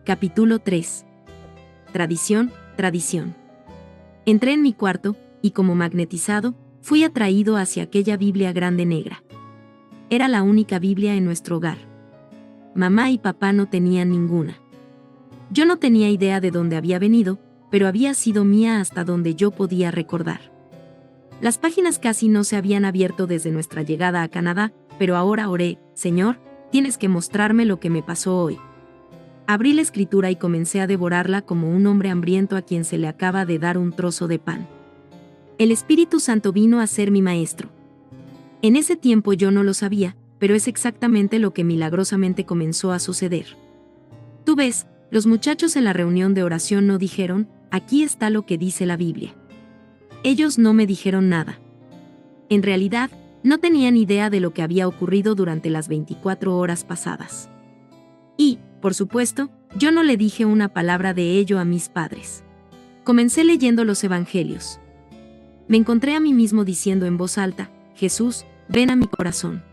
Capítulo 3. Tradición, tradición. Entré en mi cuarto, y como magnetizado, fui atraído hacia aquella Biblia grande negra. Era la única Biblia en nuestro hogar. Mamá y papá no tenían ninguna. Yo no tenía idea de dónde había venido, pero había sido mía hasta donde yo podía recordar. Las páginas casi no se habían abierto desde nuestra llegada a Canadá, pero ahora oré: Señor, tienes que mostrarme lo que me pasó hoy. Abrí la escritura y comencé a devorarla como un hombre hambriento a quien se le acaba de dar un trozo de pan. El Espíritu Santo vino a ser mi maestro. En ese tiempo yo no lo sabía, pero es exactamente lo que milagrosamente comenzó a suceder. Tú ves, los muchachos en la reunión de oración no dijeron: aquí está lo que dice la Biblia. Ellos no me dijeron nada. En realidad, no tenían idea de lo que había ocurrido durante las 24 horas pasadas. Y, por supuesto, yo no le dije una palabra de ello a mis padres. Comencé leyendo los evangelios. Me encontré a mí mismo diciendo en voz alta: Jesús, ven a mi corazón.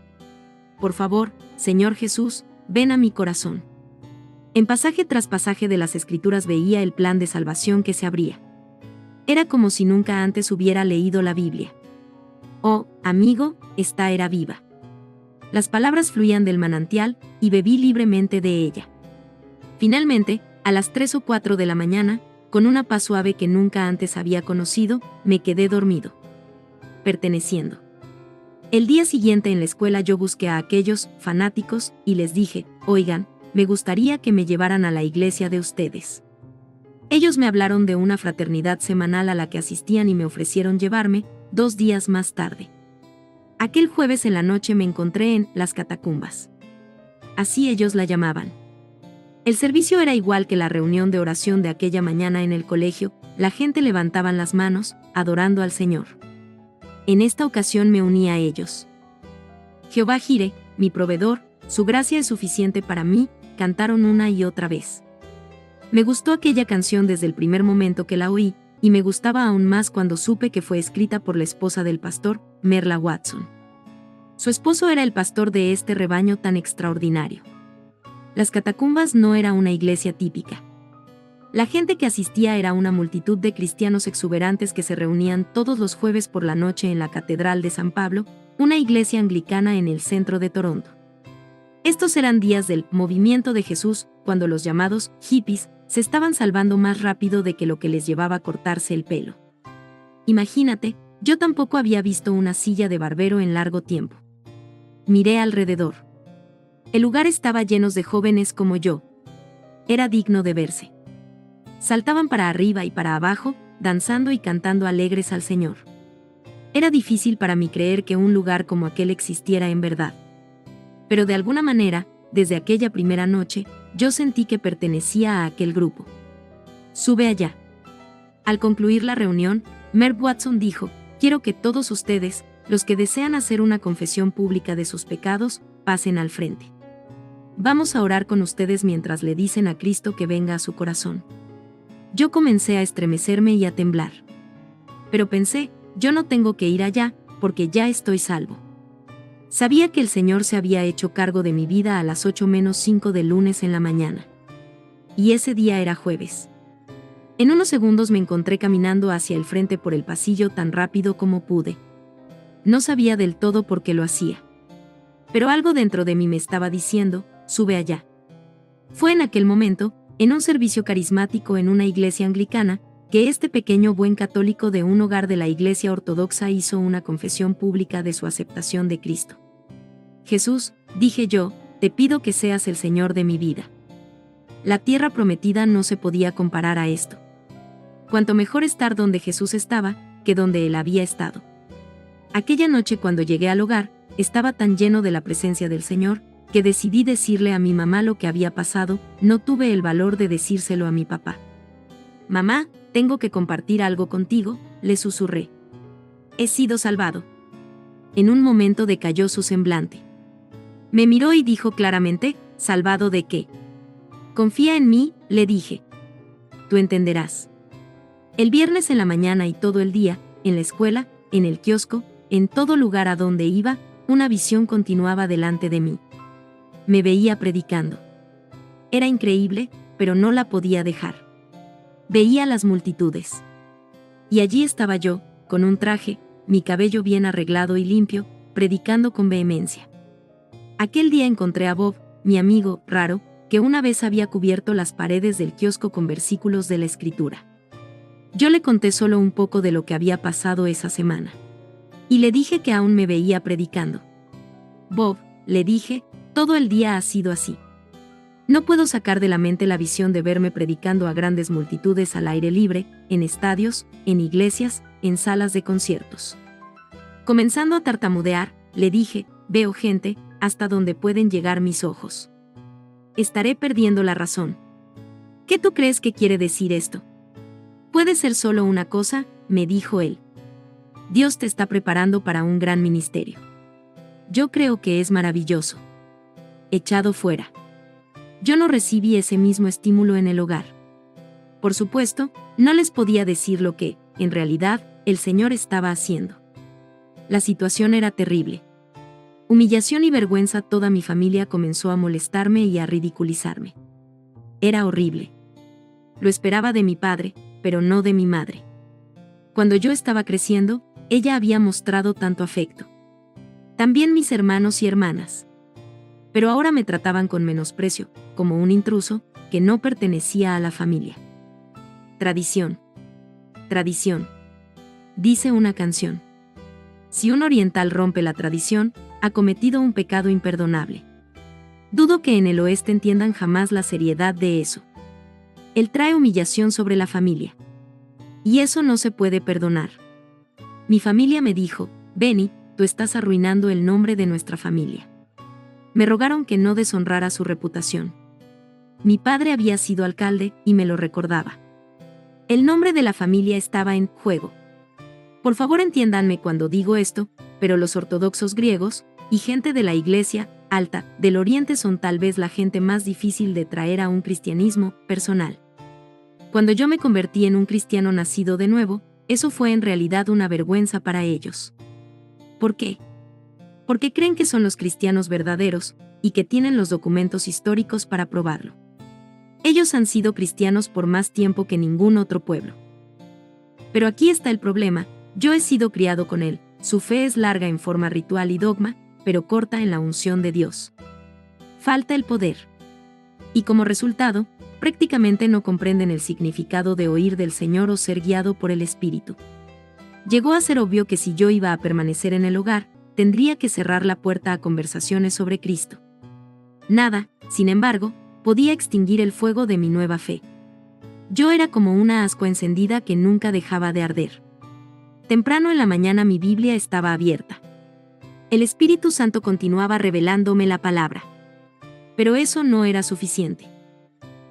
Por favor, Señor Jesús, ven a mi corazón. En pasaje tras pasaje de las Escrituras veía el plan de salvación que se abría. Era como si nunca antes hubiera leído la Biblia. Oh, amigo, esta era viva. Las palabras fluían del manantial, y bebí libremente de ella. Finalmente, a las 3 o 4 de la mañana, con una paz suave que nunca antes había conocido, me quedé dormido. Perteneciendo. El día siguiente en la escuela yo busqué a aquellos fanáticos, y les dije: oigan, me gustaría que me llevaran a la iglesia de ustedes. Ellos me hablaron de una fraternidad semanal a la que asistían y me ofrecieron llevarme, 2 días más tarde. Aquel jueves en la noche me encontré en las catacumbas. Así ellos la llamaban. El servicio era igual que la reunión de oración de aquella mañana en el colegio, la gente levantaban las manos, adorando al Señor. En esta ocasión me uní a ellos. Jehová Jireh, mi proveedor, su gracia es suficiente para mí, cantaron una y otra vez. Me gustó aquella canción desde el primer momento que la oí, y me gustaba aún más cuando supe que fue escrita por la esposa del pastor, Merla Watson. Su esposo era el pastor de este rebaño tan extraordinario. Las catacumbas no era una iglesia típica. La gente que asistía era una multitud de cristianos exuberantes que se reunían todos los jueves por la noche en la Catedral de San Pablo, una iglesia anglicana en el centro de Toronto. Estos eran días del movimiento de Jesús, cuando los llamados hippies se estaban salvando más rápido de que lo que les llevaba a cortarse el pelo. Imagínate, yo tampoco había visto una silla de barbero en largo tiempo. Miré alrededor. El lugar estaba lleno de jóvenes como yo. Era digno de verse. Saltaban para arriba y para abajo, danzando y cantando alegres al Señor. Era difícil para mí creer que un lugar como aquel existiera en verdad. Pero de alguna manera, desde aquella primera noche, yo sentí que pertenecía a aquel grupo. Sube allá. Al concluir la reunión, Merv Watson dijo: quiero que todos ustedes, los que desean hacer una confesión pública de sus pecados, pasen al frente. Vamos a orar con ustedes mientras le dicen a Cristo que venga a su corazón. Yo comencé a estremecerme y a temblar. Pero pensé: yo no tengo que ir allá, porque ya estoy salvo. Sabía que el Señor se había hecho cargo de mi vida a las 8:05 del lunes en la mañana. Y ese día era jueves. En unos segundos me encontré caminando hacia el frente por el pasillo tan rápido como pude. No sabía del todo por qué lo hacía. Pero algo dentro de mí me estaba diciendo: sube allá. Fue en aquel momento, en un servicio carismático en una iglesia anglicana, que este pequeño buen católico de un hogar de la iglesia ortodoxa hizo una confesión pública de su aceptación de Cristo. Jesús, dije yo, te pido que seas el Señor de mi vida. La tierra prometida no se podía comparar a esto. Cuanto mejor estar donde Jesús estaba, que donde Él había estado. Aquella noche cuando llegué al hogar, estaba tan lleno de la presencia del Señor, que decidí decirle a mi mamá lo que había pasado. No tuve el valor de decírselo a mi papá. Mamá, tengo que compartir algo contigo, le susurré. He sido salvado. En un momento decayó su semblante. Me miró y dijo claramente: ¿salvado de qué? Confía en mí, le dije. Tú entenderás. El viernes en la mañana y todo el día, en la escuela, en el kiosco, en todo lugar a donde iba, una visión continuaba delante de mí. Me veía predicando. Era increíble, pero no la podía dejar. Veía las multitudes. Y allí estaba yo, con un traje, mi cabello bien arreglado y limpio, predicando con vehemencia. Aquel día encontré a Bob, mi amigo raro, que una vez había cubierto las paredes del kiosco con versículos de la Escritura. Yo le conté solo un poco de lo que había pasado esa semana. Y le dije que aún me veía predicando. Bob, le dije, todo el día ha sido así. No puedo sacar de la mente la visión de verme predicando a grandes multitudes al aire libre, en estadios, en iglesias, en salas de conciertos. Comenzando a tartamudear, le dije, veo gente, hasta donde pueden llegar mis ojos. Estaré perdiendo la razón. ¿Qué tú crees que quiere decir esto? Puede ser solo una cosa, me dijo él. Dios te está preparando para un gran ministerio. Yo creo que es maravilloso. Echado fuera. Yo no recibí ese mismo estímulo en el hogar. Por supuesto, no les podía decir lo que, en realidad, el Señor estaba haciendo. La situación era terrible. Humillación y vergüenza, toda mi familia comenzó a molestarme y a ridiculizarme. Era horrible. Lo esperaba de mi padre, pero no de mi madre. Cuando yo estaba creciendo, ella había mostrado tanto afecto. También mis hermanos y hermanas. Pero ahora me trataban con menosprecio, como un intruso, que no pertenecía a la familia. Tradición. Tradición. Dice una canción. Si un oriental rompe la tradición, ha cometido un pecado imperdonable. Dudo que en el oeste entiendan jamás la seriedad de eso. Él trae humillación sobre la familia. Y eso no se puede perdonar. Mi familia me dijo, Benny, tú estás arruinando el nombre de nuestra familia. Me rogaron que no deshonrara su reputación. Mi padre había sido alcalde y me lo recordaba. El nombre de la familia estaba en juego. Por favor entiéndanme cuando digo esto, pero los ortodoxos griegos, y gente de la Iglesia alta del Oriente son tal vez la gente más difícil de traer a un cristianismo personal. Cuando yo me convertí en un cristiano nacido de nuevo, eso fue en realidad una vergüenza para ellos. ¿Por qué? Porque creen que son los cristianos verdaderos, y que tienen los documentos históricos para probarlo. Ellos han sido cristianos por más tiempo que ningún otro pueblo. Pero aquí está el problema, yo he sido criado con él, su fe es larga en forma ritual y dogma, pero corta en la unción de Dios. Falta el poder. Y como resultado, prácticamente no comprenden el significado de oír del Señor o ser guiado por el Espíritu. Llegó a ser obvio que si yo iba a permanecer en el hogar, tendría que cerrar la puerta a conversaciones sobre Cristo. Nada, sin embargo, podía extinguir el fuego de mi nueva fe. Yo era como una ascua encendida que nunca dejaba de arder. Temprano en la mañana mi Biblia estaba abierta. El Espíritu Santo continuaba revelándome la palabra. Pero eso no era suficiente.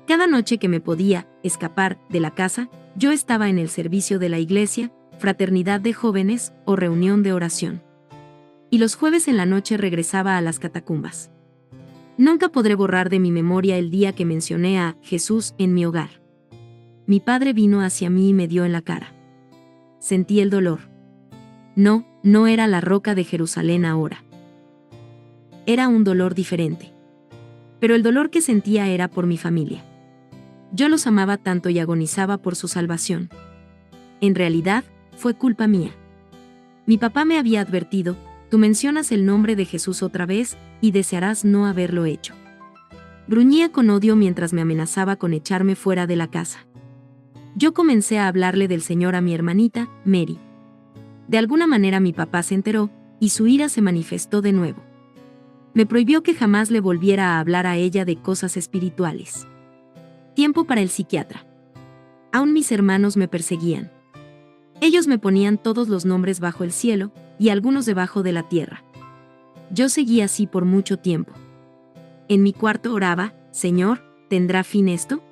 Cada noche que me podía escapar de la casa, yo estaba en el servicio de la iglesia, fraternidad de jóvenes o reunión de oración. Y los jueves en la noche regresaba a las catacumbas. Nunca podré borrar de mi memoria el día que mencioné a Jesús en mi hogar. Mi padre vino hacia mí y me dio en la cara. Sentí el dolor. No era la roca de Jerusalén ahora. Era un dolor diferente. Pero el dolor que sentía era por mi familia. Yo los amaba tanto y agonizaba por su salvación. En realidad, fue culpa mía. Mi papá me había advertido, tú mencionas el nombre de Jesús otra vez, y desearás no haberlo hecho. Gruñía con odio mientras me amenazaba con echarme fuera de la casa. Yo comencé a hablarle del Señor a mi hermanita, Mary. De alguna manera mi papá se enteró, y su ira se manifestó de nuevo. Me prohibió que jamás le volviera a hablar a ella de cosas espirituales. Tiempo para el psiquiatra. Aún mis hermanos me perseguían. Ellos me ponían todos los nombres bajo el cielo, y algunos debajo de la tierra. Yo seguí así por mucho tiempo. En mi cuarto oraba, Señor, ¿tendrá fin esto?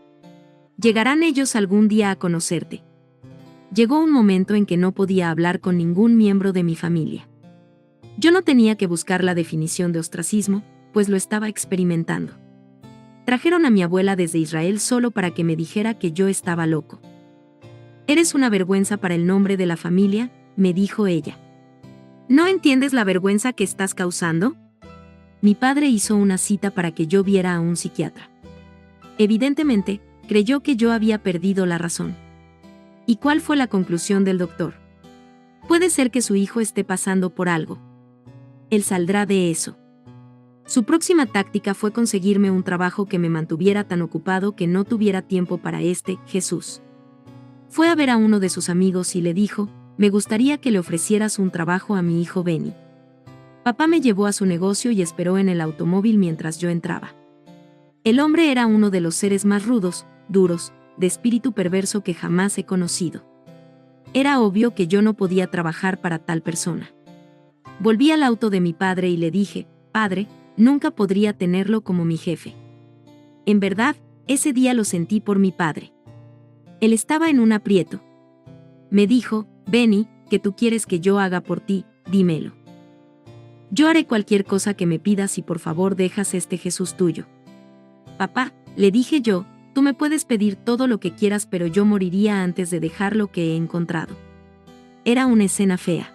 ¿Llegarán ellos algún día a conocerte? Llegó un momento en que no podía hablar con ningún miembro de mi familia. Yo no tenía que buscar la definición de ostracismo, pues lo estaba experimentando. Trajeron a mi abuela desde Israel solo para que me dijera que yo estaba loco. Eres una vergüenza para el nombre de la familia, me dijo ella. ¿No entiendes la vergüenza que estás causando? Mi padre hizo una cita para que yo viera a un psiquiatra. Evidentemente, creyó que yo había perdido la razón. ¿Y cuál fue la conclusión del doctor? Puede ser que su hijo esté pasando por algo. Él saldrá de eso. Su próxima táctica fue conseguirme un trabajo que me mantuviera tan ocupado que no tuviera tiempo para Jesús. Fue a ver a uno de sus amigos y le dijo: me gustaría que le ofrecieras un trabajo a mi hijo Benny. Papá me llevó a su negocio y esperó en el automóvil mientras yo entraba. El hombre era uno de los seres más rudos, duros, de espíritu perverso que jamás he conocido. Era obvio que yo no podía trabajar para tal persona. Volví al auto de mi padre y le dije: padre, nunca podría tenerlo como mi jefe. En verdad, ese día lo sentí por mi padre. Él estaba en un aprieto. Me dijo: Benny, ¿qué tú quieres que yo haga por ti? Dímelo. Yo haré cualquier cosa que me pidas y por favor dejas Jesús tuyo. Papá, le dije yo, tú me puedes pedir todo lo que quieras, pero yo moriría antes de dejar lo que he encontrado. Era una escena fea.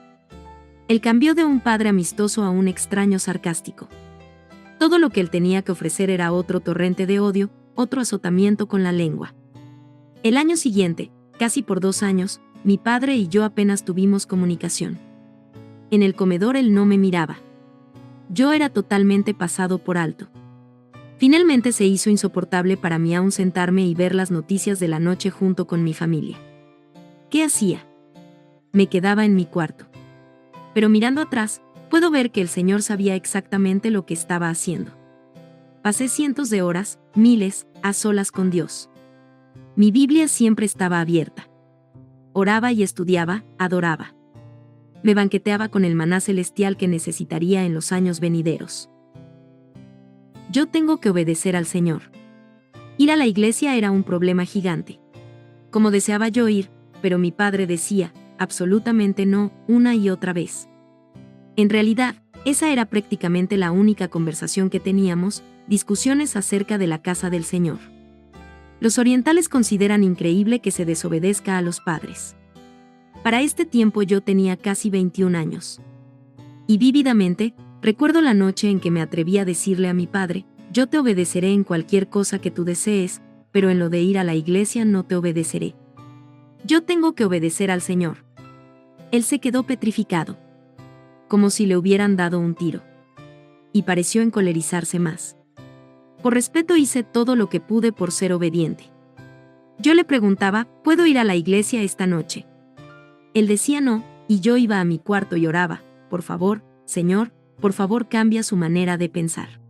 Él cambió de un padre amistoso a un extraño sarcástico. Todo lo que él tenía que ofrecer era otro torrente de odio, otro azotamiento con la lengua. El año siguiente, casi por 2 años, mi padre y yo apenas tuvimos comunicación. En el comedor él no me miraba. Yo era totalmente pasado por alto. Finalmente se hizo insoportable para mí aún sentarme y ver las noticias de la noche junto con mi familia. ¿Qué hacía? Me quedaba en mi cuarto. Pero mirando atrás, puedo ver que el Señor sabía exactamente lo que estaba haciendo. Pasé cientos de horas, miles, a solas con Dios. Mi Biblia siempre estaba abierta. Oraba y estudiaba, adoraba. Me banqueteaba con el maná celestial que necesitaría en los años venideros. Yo tengo que obedecer al Señor. Ir a la iglesia era un problema gigante. Como deseaba yo ir, pero mi padre decía: absolutamente no, una y otra vez. En realidad, esa era prácticamente la única conversación que teníamos, discusiones acerca de la casa del Señor. Los orientales consideran increíble que se desobedezca a los padres. Para este tiempo yo tenía casi 21 años. Y vívidamente, recuerdo la noche en que me atreví a decirle a mi padre: yo te obedeceré en cualquier cosa que tú desees, pero en lo de ir a la iglesia no te obedeceré. Yo tengo que obedecer al Señor. Él se quedó petrificado, como si le hubieran dado un tiro. Y pareció encolerizarse más. Por respeto hice todo lo que pude por ser obediente. Yo le preguntaba: ¿puedo ir a la iglesia esta noche? Él decía no, y yo iba a mi cuarto y oraba: por favor, Señor, por favor cambia su manera de pensar.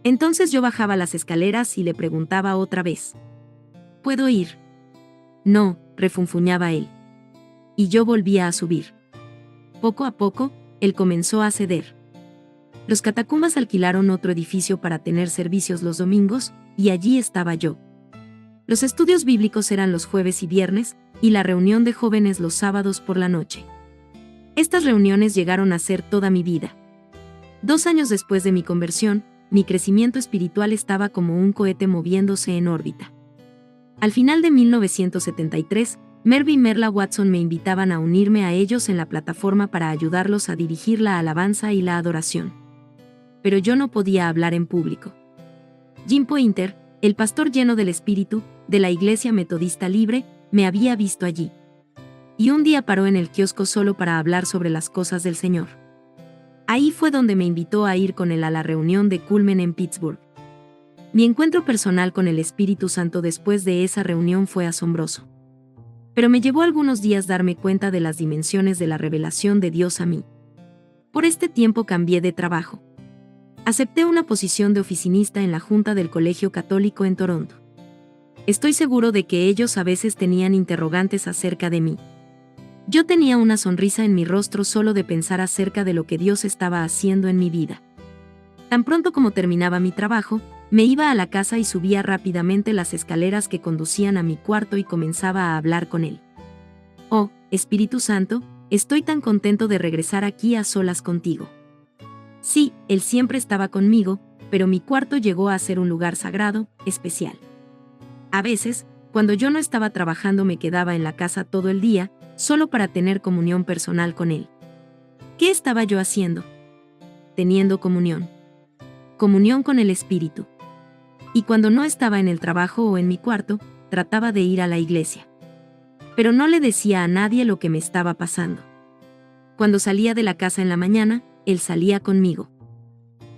Entonces yo bajaba las escaleras y le preguntaba otra vez: ¿puedo ir? No, refunfuñaba él. Y yo volvía a subir. Poco a poco, él comenzó a ceder. Los catacumbas alquilaron otro edificio para tener servicios los domingos, y allí estaba yo. Los estudios bíblicos eran los jueves y viernes, y la reunión de jóvenes los sábados por la noche. Estas reuniones llegaron a ser toda mi vida. 2 años después de mi conversión, mi crecimiento espiritual estaba como un cohete moviéndose en órbita. Al final de 1973, Merv y Merla Watson me invitaban a unirme a ellos en la plataforma para ayudarlos a dirigir la alabanza y la adoración. Pero yo no podía hablar en público. Jim Pointer, el pastor lleno del Espíritu, de la Iglesia Metodista Libre, me había visto allí. Y un día paró en el kiosco solo para hablar sobre las cosas del Señor. Ahí fue donde me invitó a ir con él a la reunión de Culmen en Pittsburgh. Mi encuentro personal con el Espíritu Santo después de esa reunión fue asombroso. Pero me llevó algunos días darme cuenta de las dimensiones de la revelación de Dios a mí. Por este tiempo cambié de trabajo. Acepté una posición de oficinista en la Junta del Colegio Católico en Toronto. Estoy seguro de que ellos a veces tenían interrogantes acerca de mí. Yo tenía una sonrisa en mi rostro solo de pensar acerca de lo que Dios estaba haciendo en mi vida. Tan pronto como terminaba mi trabajo, me iba a la casa y subía rápidamente las escaleras que conducían a mi cuarto y comenzaba a hablar con él. Oh, Espíritu Santo, estoy tan contento de regresar aquí a solas contigo. Sí, él siempre estaba conmigo, pero mi cuarto llegó a ser un lugar sagrado, especial. A veces, cuando yo no estaba trabajando, me quedaba en la casa todo el día, solo para tener comunión personal con él. ¿Qué estaba yo haciendo? Teniendo comunión. Comunión con el Espíritu. Y cuando no estaba en el trabajo o en mi cuarto, trataba de ir a la iglesia. Pero no le decía a nadie lo que me estaba pasando. Cuando salía de la casa en la mañana, él salía conmigo.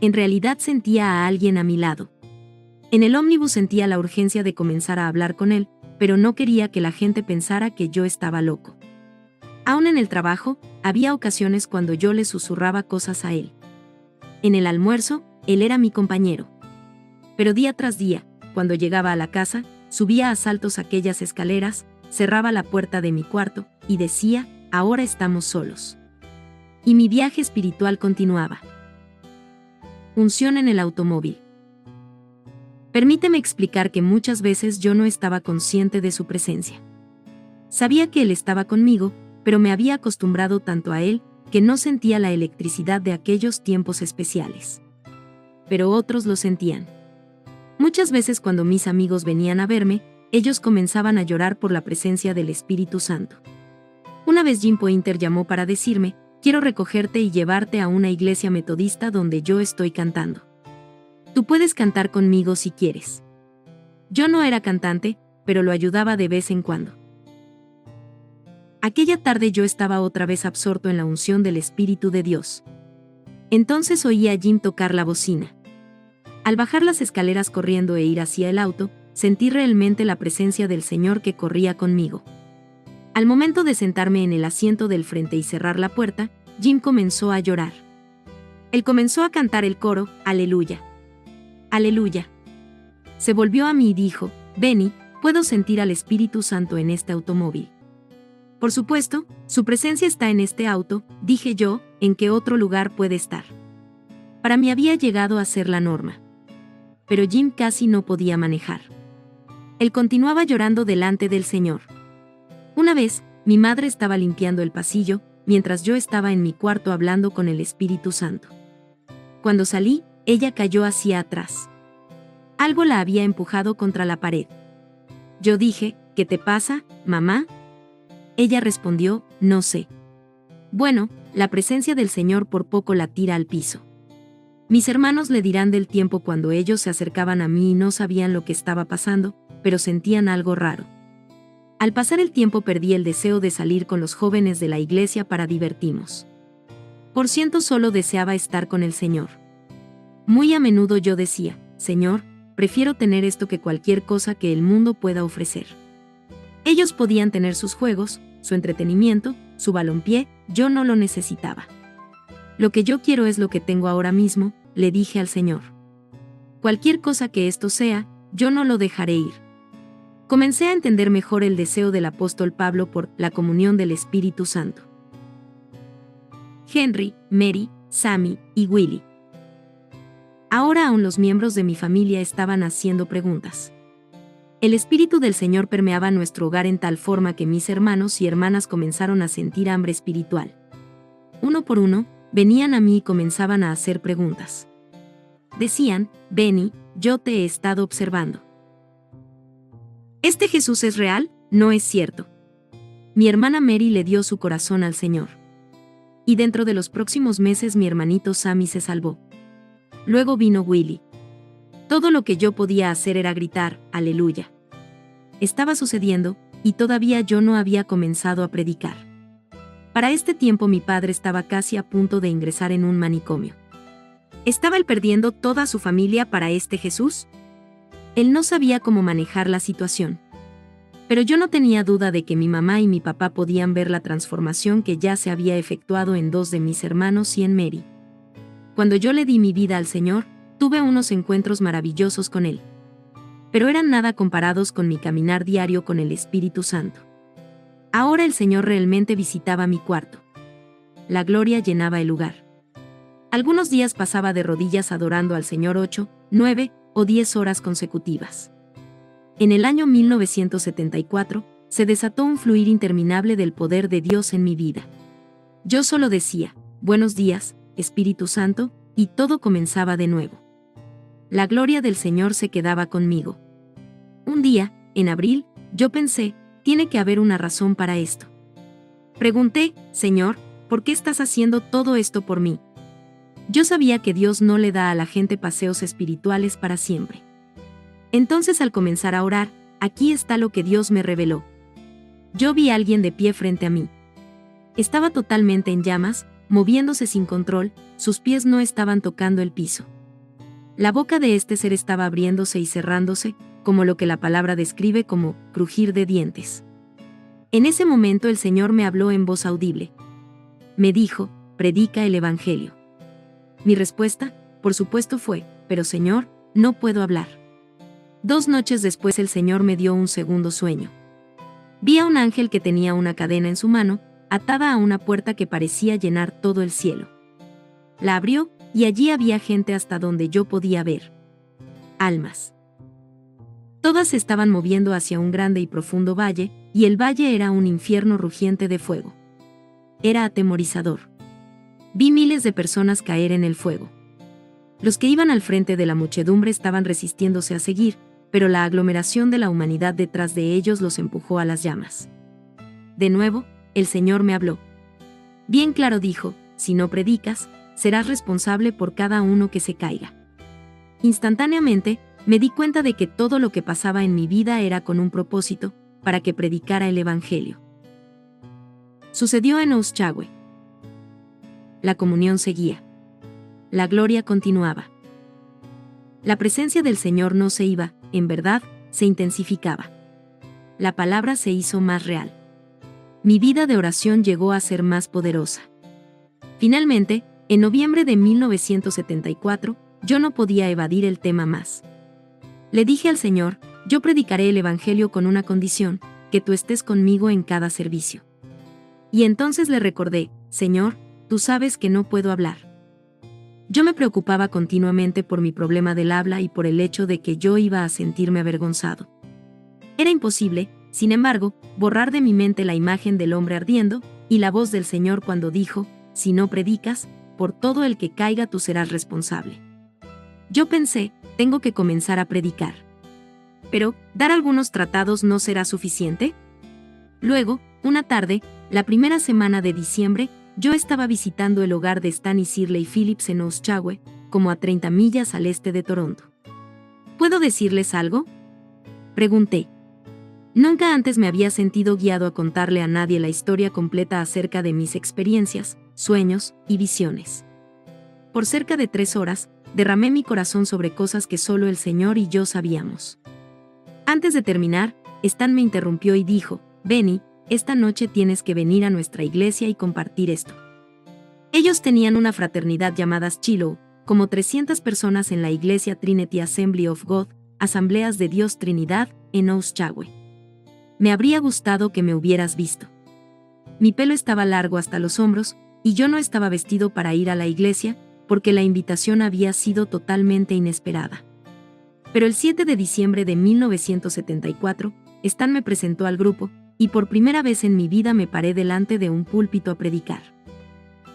En realidad sentía a alguien a mi lado. En el ómnibus sentía la urgencia de comenzar a hablar con él, pero no quería que la gente pensara que yo estaba loco. Aún en el trabajo, había ocasiones cuando yo le susurraba cosas a él. En el almuerzo, él era mi compañero. Pero día tras día, cuando llegaba a la casa, subía a saltos aquellas escaleras, cerraba la puerta de mi cuarto y decía, ahora estamos solos. Y mi viaje espiritual continuaba. Unción en el automóvil. Permíteme explicar que muchas veces yo no estaba consciente de su presencia. Sabía que él estaba conmigo, pero me había acostumbrado tanto a él, que no sentía la electricidad de aquellos tiempos especiales. Pero otros lo sentían. Muchas veces cuando mis amigos venían a verme, ellos comenzaban a llorar por la presencia del Espíritu Santo. Una vez Jim Pointer llamó para decirme, quiero recogerte y llevarte a una iglesia metodista donde yo estoy cantando. Tú puedes cantar conmigo si quieres. Yo no era cantante, pero lo ayudaba de vez en cuando. Aquella tarde yo estaba otra vez absorto en la unción del Espíritu de Dios. Entonces oí a Jim tocar la bocina. Al bajar las escaleras corriendo e ir hacia el auto, sentí realmente la presencia del Señor que corría conmigo. Al momento de sentarme en el asiento del frente y cerrar la puerta, Jim comenzó a llorar. Él comenzó a cantar el coro, Aleluya. Aleluya. Se volvió a mí y dijo, Benny, puedo sentir al Espíritu Santo en este automóvil. Por supuesto, su presencia está en este auto, dije yo, ¿en qué otro lugar puede estar? Para mí había llegado a ser la norma. Pero Jim casi no podía manejar. Él continuaba llorando delante del Señor. Una vez, mi madre estaba limpiando el pasillo, mientras yo estaba en mi cuarto hablando con el Espíritu Santo. Cuando salí, ella cayó hacia atrás. Algo la había empujado contra la pared. Yo dije, ¿qué te pasa, mamá? Ella respondió, no sé. Bueno, la presencia del Señor por poco la tira al piso. Mis hermanos le dirán del tiempo cuando ellos se acercaban a mí y no sabían lo que estaba pasando, pero sentían algo raro. Al pasar el tiempo perdí el deseo de salir con los jóvenes de la iglesia para divertirnos. Por ciento solo deseaba estar con el Señor. Muy a menudo yo decía, Señor, prefiero tener esto que cualquier cosa que el mundo pueda ofrecer. Ellos podían tener sus juegos, su entretenimiento, su balompié, yo no lo necesitaba. Lo que yo quiero es lo que tengo ahora mismo, le dije al Señor. Cualquier cosa que esto sea, yo no lo dejaré ir. Comencé a entender mejor el deseo del apóstol Pablo por la comunión del Espíritu Santo. Henry, Mary, Sammy y Willie. Ahora aún los miembros de mi familia estaban haciendo preguntas. El Espíritu del Señor permeaba nuestro hogar en tal forma que mis hermanos y hermanas comenzaron a sentir hambre espiritual. Uno por uno, venían a mí y comenzaban a hacer preguntas. Decían, Benny, yo te he estado observando. ¿Este Jesús es real? No es cierto. Mi hermana Mary le dio su corazón al Señor. Y dentro de los próximos meses mi hermanito Sammy se salvó. Luego vino Willie. Todo lo que yo podía hacer era gritar, aleluya. Estaba sucediendo, y todavía yo no había comenzado a predicar. Para este tiempo mi padre estaba casi a punto de ingresar en un manicomio. ¿Estaba él perdiendo toda su familia para este Jesús? Él no sabía cómo manejar la situación. Pero yo no tenía duda de que mi mamá y mi papá podían ver la transformación que ya se había efectuado en dos de mis hermanos y en Mary. Cuando yo le di mi vida al Señor, tuve unos encuentros maravillosos con Él. Pero eran nada comparados con mi caminar diario con el Espíritu Santo. Ahora el Señor realmente visitaba mi cuarto. La gloria llenaba el lugar. Algunos días pasaba de rodillas adorando al Señor 8, 9 o 10 horas consecutivas. En el año 1974, se desató un fluir interminable del poder de Dios en mi vida. Yo solo decía, buenos días, Espíritu Santo, y todo comenzaba de nuevo. La gloria del Señor se quedaba conmigo. Un día, en abril, yo pensé, tiene que haber una razón para esto. Pregunté, Señor, ¿por qué estás haciendo todo esto por mí? Yo sabía que Dios no le da a la gente paseos espirituales para siempre. Entonces, al comenzar a orar, aquí está lo que Dios me reveló. Yo vi a alguien de pie frente a mí. Estaba totalmente en llamas, moviéndose sin control, sus pies no estaban tocando el piso. La boca de este ser estaba abriéndose y cerrándose, como lo que la palabra describe como crujir de dientes. En ese momento el Señor me habló en voz audible. Me dijo, predica el Evangelio. Mi respuesta, por supuesto, fue, pero Señor, no puedo hablar. 2 noches después el Señor me dio un segundo sueño. Vi a un ángel que tenía una cadena en su mano, atada a una puerta que parecía llenar todo el cielo. La abrió, y allí había gente hasta donde yo podía ver. Almas. Todas se estaban moviendo hacia un grande y profundo valle, y el valle era un infierno rugiente de fuego. Era atemorizador. Vi miles de personas caer en el fuego. Los que iban al frente de la muchedumbre estaban resistiéndose a seguir, pero la aglomeración de la humanidad detrás de ellos los empujó a las llamas. De nuevo, el Señor me habló. Bien claro dijo, si no predicas, serás responsable por cada uno que se caiga. Instantáneamente, me di cuenta de que todo lo que pasaba en mi vida era con un propósito, para que predicara el Evangelio. Sucedió en Oshagwe. La comunión seguía. La gloria continuaba. La presencia del Señor no se iba, en verdad, se intensificaba. La palabra se hizo más real. Mi vida de oración llegó a ser más poderosa. Finalmente, en noviembre de 1974, yo no podía evadir el tema más. Le dije al Señor, yo predicaré el Evangelio con una condición, que tú estés conmigo en cada servicio. Y entonces le recordé, Señor, tú sabes que no puedo hablar. Yo me preocupaba continuamente por mi problema del habla y por el hecho de que yo iba a sentirme avergonzado. Era imposible, sin embargo, borrar de mi mente la imagen del hombre ardiendo, y la voz del Señor cuando dijo, si no predicas, por todo el que caiga tú serás responsable. Yo pensé, tengo que comenzar a predicar. Pero, ¿dar algunos tratados no será suficiente? Luego, una tarde, la primera semana de diciembre, yo estaba visitando el hogar de Stan y Shirley Phillips en Oshagwe, como a 30 millas al este de Toronto. ¿Puedo decirles algo?, pregunté. Nunca antes me había sentido guiado a contarle a nadie la historia completa acerca de mis experiencias, sueños y visiones. Por cerca de 3 horas, derramé mi corazón sobre cosas que solo el Señor y yo sabíamos. Antes de terminar, Stan me interrumpió y dijo, Benny, esta noche tienes que venir a nuestra iglesia y compartir esto. Ellos tenían una fraternidad llamada Shiloh, como 300 personas en la iglesia Trinity Assembly of God, Asambleas de Dios Trinidad, en Oshagwe. Me habría gustado que me hubieras visto. Mi pelo estaba largo hasta los hombros, y yo no estaba vestido para ir a la iglesia, porque la invitación había sido totalmente inesperada. Pero el 7 de diciembre de 1974, Stan me presentó al grupo, y por primera vez en mi vida me paré delante de un púlpito a predicar.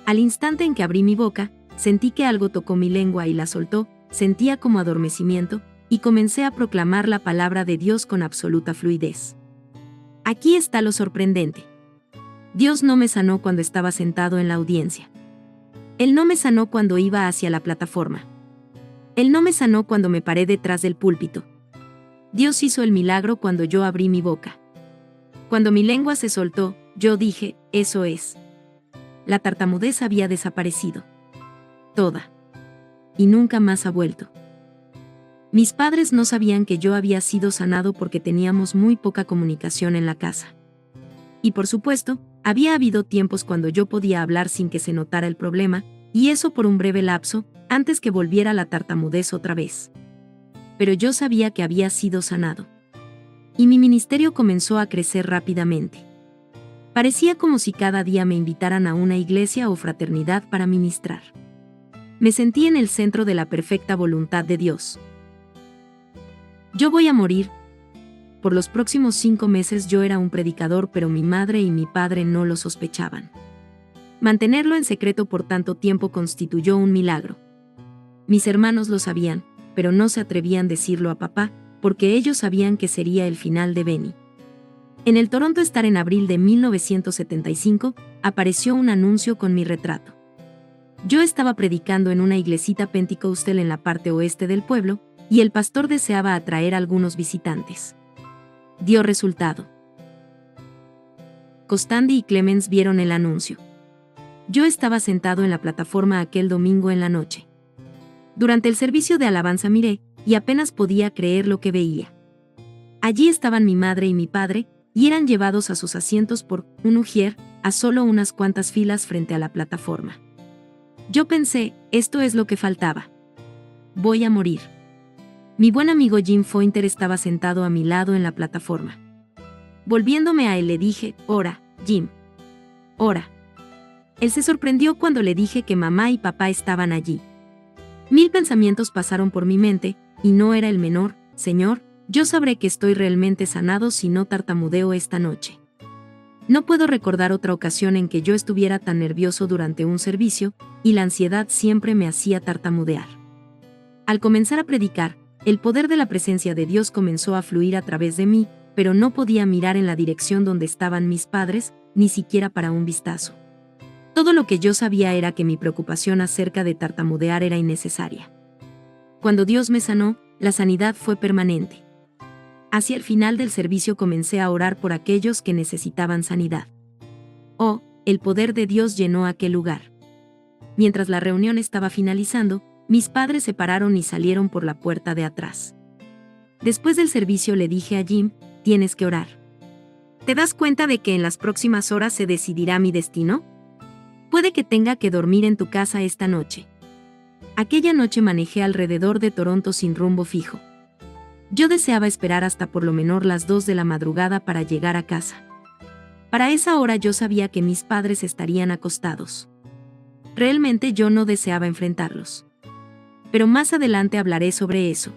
Al instante en que abrí mi boca, sentí que algo tocó mi lengua y la soltó, sentía como adormecimiento, y comencé a proclamar la palabra de Dios con absoluta fluidez. Aquí está lo sorprendente. Dios no me sanó cuando estaba sentado en la audiencia. Él no me sanó cuando iba hacia la plataforma. Él no me sanó cuando me paré detrás del púlpito. Dios hizo el milagro cuando yo abrí mi boca. Cuando mi lengua se soltó, yo dije, eso es. La tartamudez había desaparecido. Toda. Y nunca más ha vuelto. Mis padres no sabían que yo había sido sanado porque teníamos muy poca comunicación en la casa. Y por supuesto, había habido tiempos cuando yo podía hablar sin que se notara el problema, y eso por un breve lapso, antes que volviera la tartamudez otra vez. Pero yo sabía que había sido sanado. Y mi ministerio comenzó a crecer rápidamente. Parecía como si cada día me invitaran a una iglesia o fraternidad para ministrar. Me sentí en el centro de la perfecta voluntad de Dios. Yo voy a morir. Por los próximos 5 meses yo era un predicador, pero mi madre y mi padre no lo sospechaban. Mantenerlo en secreto por tanto tiempo constituyó un milagro. Mis hermanos lo sabían, pero no se atrevían a decirlo a papá, porque ellos sabían que sería el final de Benny. En el Toronto Star en abril de 1975, apareció un anuncio con mi retrato. Yo estaba predicando en una iglesita pentecostal en la parte oeste del pueblo, y el pastor deseaba atraer a algunos visitantes. Dio resultado. Costandi y Clemens vieron el anuncio. Yo estaba sentado en la plataforma aquel domingo en la noche. Durante el servicio de alabanza miré, y apenas podía creer lo que veía. Allí estaban mi madre y mi padre, y eran llevados a sus asientos por un ujier, a solo unas cuantas filas frente a la plataforma. Yo pensé, esto es lo que faltaba. Voy a morir. Mi buen amigo Jim Fointer estaba sentado a mi lado en la plataforma. Volviéndome a él le dije, ora, Jim. Ora. Él se sorprendió cuando le dije que mamá y papá estaban allí. 1000 pensamientos pasaron por mi mente, y no era el menor, Señor, yo sabré que estoy realmente sanado si no tartamudeo esta noche. No puedo recordar otra ocasión en que yo estuviera tan nervioso durante un servicio, y la ansiedad siempre me hacía tartamudear. Al comenzar a predicar, el poder de la presencia de Dios comenzó a fluir a través de mí, pero no podía mirar en la dirección donde estaban mis padres, ni siquiera para un vistazo. Todo lo que yo sabía era que mi preocupación acerca de tartamudear era innecesaria. Cuando Dios me sanó, la sanidad fue permanente. Hacia el final del servicio comencé a orar por aquellos que necesitaban sanidad. Oh, el poder de Dios llenó aquel lugar. Mientras la reunión estaba finalizando, mis padres se pararon y salieron por la puerta de atrás. Después del servicio le dije a Jim, tienes que orar. ¿Te das cuenta de que en las próximas horas se decidirá mi destino? Puede que tenga que dormir en tu casa esta noche. Aquella noche manejé alrededor de Toronto sin rumbo fijo. Yo deseaba esperar hasta por lo menos las 2 de la madrugada para llegar a casa. Para esa hora yo sabía que mis padres estarían acostados. Realmente yo no deseaba enfrentarlos. Pero más adelante hablaré sobre eso.